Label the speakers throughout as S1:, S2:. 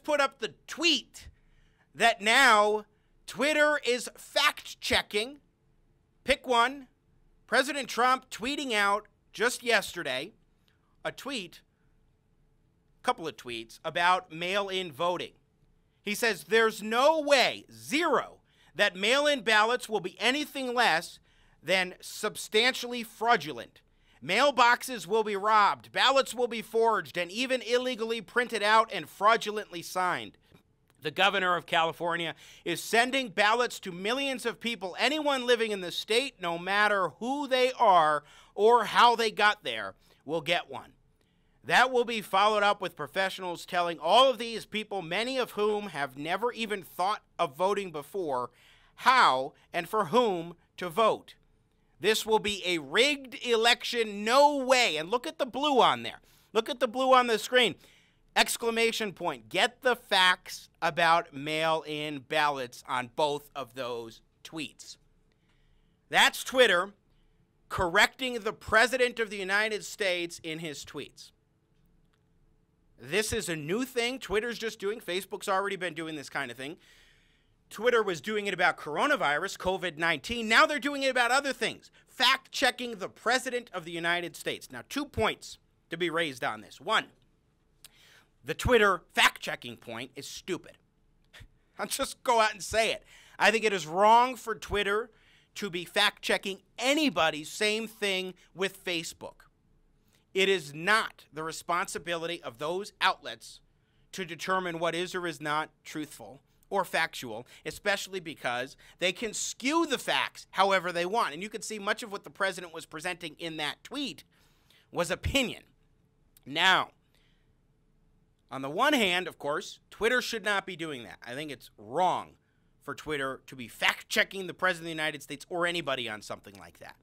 S1: put up the tweet that now Twitter is fact-checking. Pick one. President Trump tweeting out just yesterday a couple of tweets about mail-in voting. He says there's no way, zero, that mail-in ballots will be anything less than substantially fraudulent. Mailboxes will be robbed, ballots will be forged, and even illegally printed out and fraudulently signed. The governor of California is sending ballots to millions of people, anyone living in the state, no matter who they are or how they got there, will get one. That will be followed up with professionals telling all of these people, many of whom have never even thought of voting before, how and for whom to vote. This will be a rigged election, no way. And look at the blue on there. Look at the blue on the screen. Exclamation point. Get the facts about mail-in ballots on both of those tweets. That's Twitter correcting the President of the United States in his tweets. This is a new thing Twitter's just doing. Facebook's already been doing this kind of thing. Twitter was doing it about coronavirus, COVID-19. Now they're doing it about other things. Fact-checking the President of the United States. Now, 2 points to be raised on this. One, the Twitter fact-checking point is stupid. I'll just go out and say it. I think it is wrong for Twitter to be fact-checking anybody. Same thing with Facebook. It is not the responsibility of those outlets to determine what is or is not truthful or factual, especially because they can skew the facts however they want. And you can see much of what the president was presenting in that tweet was opinion. Now, on the one hand, of course, Twitter should not be doing that. I think it's wrong for Twitter to be fact-checking the President of the United States or anybody on something like that.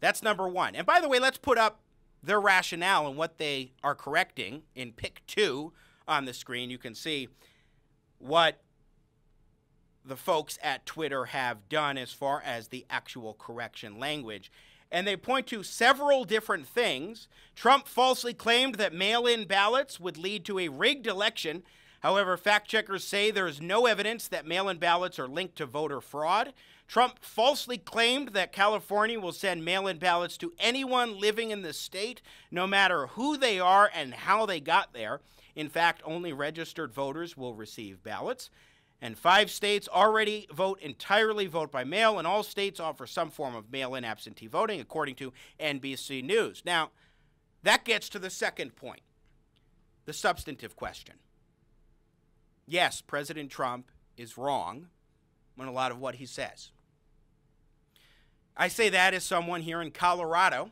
S1: That's number one. And by the way, let's put up their rationale and what they are correcting in pick 2 on the screen. You can see what the folks at Twitter have done as far as the actual correction language. And they point to several different things. Trump falsely claimed that mail-in ballots would lead to a rigged election. However, fact-checkers say there is no evidence that mail-in ballots are linked to voter fraud. Trump falsely claimed that California will send mail-in ballots to anyone living in the state, no matter who they are and how they got there. In fact, only registered voters will receive ballots. And 5 states already entirely vote by mail, and all states offer some form of mail-in absentee voting, according to NBC News. Now, that gets to the second point, the substantive question. Yes, President Trump is wrong on a lot of what he says. I say that as someone here in Colorado,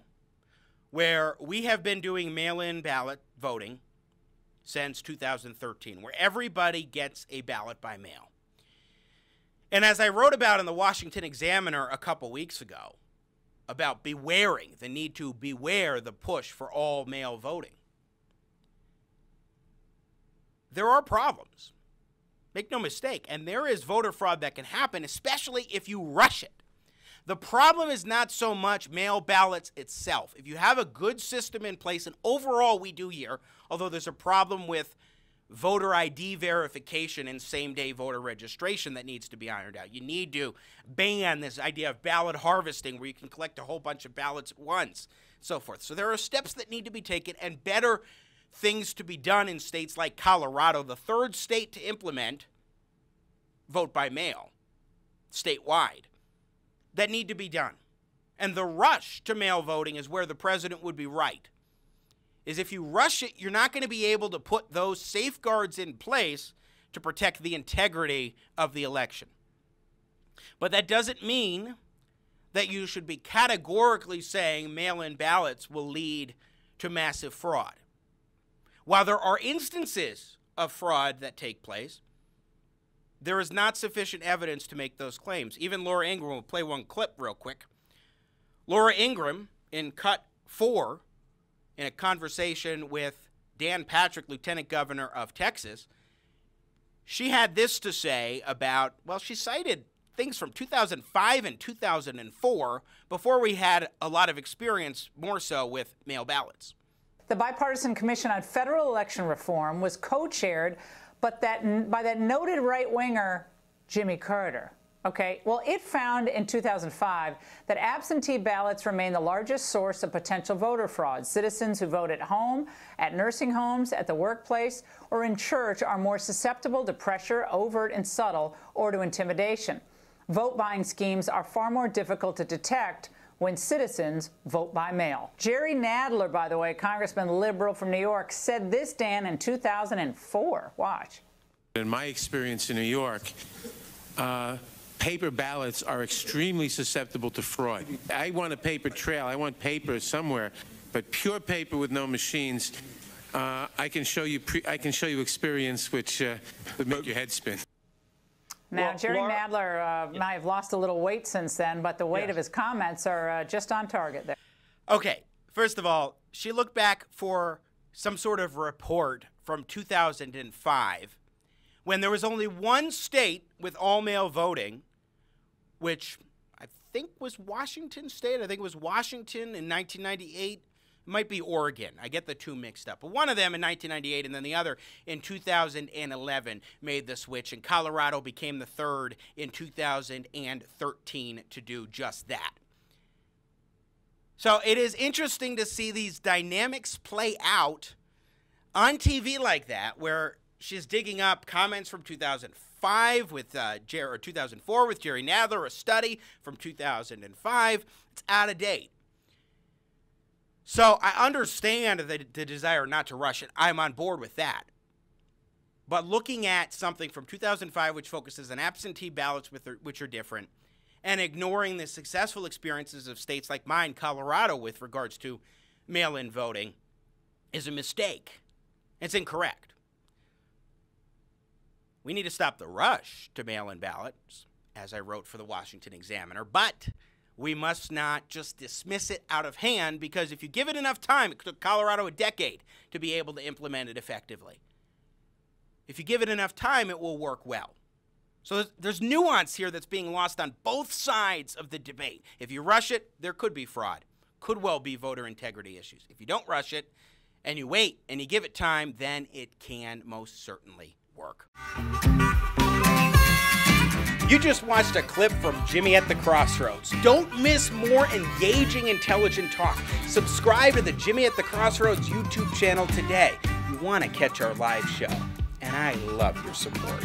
S1: where we have been doing mail-in ballot voting since 2013, where everybody gets a ballot by mail. And as I wrote about in the Washington Examiner a couple weeks ago, about the need to beware the push for all mail voting, there are problems. Make no mistake, and there is voter fraud that can happen, especially if you rush it. The problem is not so much mail ballots itself. If you have a good system in place, and overall we do here, although there's a problem with voter ID verification and same-day voter registration that needs to be ironed out. You need to ban this idea of ballot harvesting where you can collect a whole bunch of ballots at once, so forth. So there are steps that need to be taken and better things to be done in states like Colorado, the 3rd state to implement vote by mail statewide, that need to be done. And the rush to mail voting is where the president would be right. Is if you rush it, you're not going to be able to put those safeguards in place to protect the integrity of the election. But that doesn't mean that you should be categorically saying mail-in ballots will lead to massive fraud. While there are instances of fraud that take place, there is not sufficient evidence to make those claims. Even Laura Ingraham, will play one clip real quick. Laura Ingraham, in cut 4, in a conversation with Dan Patrick, Lieutenant Governor of Texas, she had this to say about, well, she cited things from 2005 and 2004 before we had a lot of experience, more so with mail ballots.
S2: The Bipartisan Commission on Federal Election Reform was co-chaired by that noted right-winger Jimmy Carter. Okay, well, it found in 2005 that absentee ballots remain the largest source of potential voter fraud. Citizens who vote at home, at nursing homes, at the workplace, or in church are more susceptible to pressure, overt and subtle, or to intimidation. Vote-buying schemes are far more difficult to detect when citizens vote by mail. Jerry Nadler, by the way, Congressman liberal from New York, said this, Dan, in 2004. Watch.
S3: In my experience in New York, paper ballots are extremely susceptible to fraud. I want a paper trail. I want paper somewhere, but pure paper with no machines. I can show you experience which would make your head spin.
S2: Now,
S1: well,
S2: Jerry Nadler might have lost a little weight since then, but the weight of his comments are just on target there.
S1: Okay, first of all, she looked back for some sort of report from 2005 when there was only one state with all-mail voting, which I think was Washington State. I think it was Washington in 1998. It might be Oregon. I get the two mixed up. But one of them in 1998 and then the other in 2011 made the switch, and Colorado became the third in 2013 to do just that. So it is interesting to see these dynamics play out on TV like that, where she's digging up comments from 2005 with 2004 with Jerry Nadler, a study from 2005. It's out of date. So I understand the desire not to rush it. I'm on board with that. But looking at something from 2005, which focuses on absentee ballots, which are different, and ignoring the successful experiences of states like mine, Colorado, with regards to mail-in voting, is a mistake. It's incorrect. We need to stop the rush to mail-in ballots, as I wrote for the Washington Examiner, but we must not just dismiss it out of hand, because if you give it enough time, it took Colorado a decade to be able to implement it effectively. If you give it enough time, it will work well. So there's nuance here that's being lost on both sides of the debate. If you rush it, there could be fraud. Could well be voter integrity issues. If you don't rush it and you wait and you give it time, then it can most certainly work. You just watched a clip from Jimmy at the Crossroads. Don't miss more engaging, intelligent talk. Subscribe to the Jimmy at the Crossroads YouTube channel today. You want to catch our live show. And I love your support.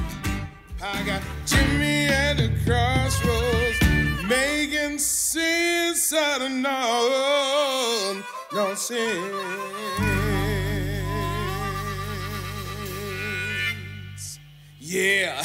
S4: I got Jimmy at the Crossroads, making sense out of no sense. Yeah.